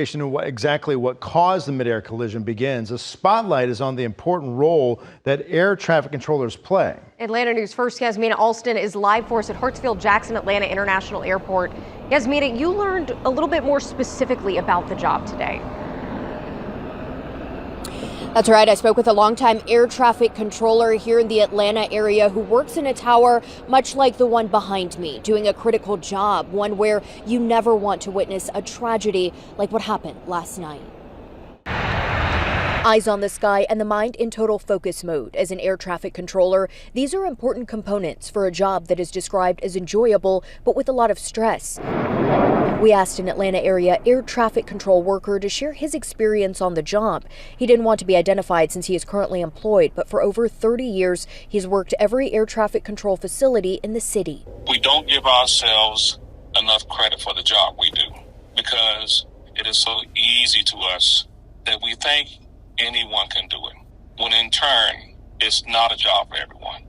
Exactly what caused the midair collision begins. A spotlight is on the important role that air traffic controllers play. Atlanta News First Yasmina Alston is live for us at Hartsfield-Jackson Atlanta International Airport. Yasmina, you learned a little bit more specifically about the job today. That's right. I spoke with a longtime air traffic controller here in the Atlanta area who works in a tower much like the one behind me, doing a critical job, one where you never want to witness a tragedy like what happened last night. Eyes on the sky and the mind in total focus mode. As an air traffic controller, these are important components for a job that is described as enjoyable, but with a lot of stress. We asked an Atlanta area air traffic control worker to share his experience on the job. He didn't want to be identified since he is currently employed, but for over 30 years, he's worked every air traffic control facility in the city. We don't give ourselves enough credit for the job we do because it is so easy to us that we think anyone can do it, when in turn, it's not a job for everyone.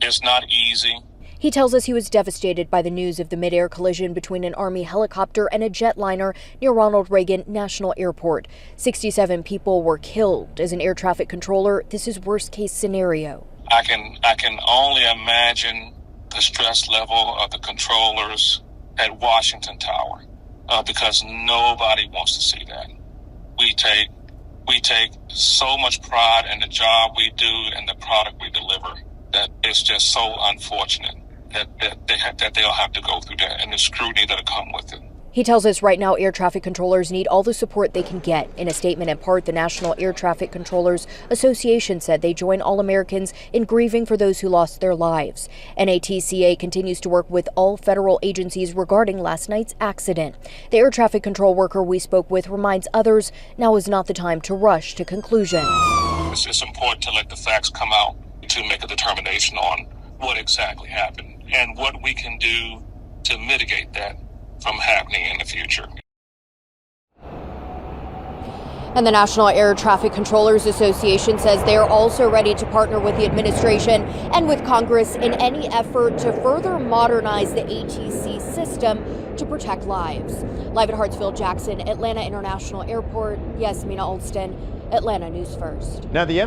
It's not easy. He tells us he was devastated by the news of the midair collision between an Army helicopter and a jetliner near Ronald Reagan National Airport. 67 people were killed. As an air traffic controller, this is worst case scenario. I can only imagine the stress level of the controllers at Washington Tower because nobody wants to see that. We take so much pride in the job we do and the product we deliver that it's just so unfortunate that they'll have to go through that and the scrutiny that'll come with it. He tells us right now air traffic controllers need all the support they can get. In a statement in part, the National Air Traffic Controllers Association said they join all Americans in grieving for those who lost their lives. NATCA continues to work with all federal agencies regarding last night's accident. The air traffic control worker we spoke with reminds others now is not the time to rush to conclusions. It's important to let the facts come out to make a determination on what exactly happened and what we can do to mitigate that from happening in the future. And the National Air Traffic Controllers Association says they are also ready to partner with the administration and with Congress in any effort to further modernize the ATC system to protect lives. Live at Hartsfield-Jackson Atlanta International Airport, Yasmina Alston, Atlanta News First. Now the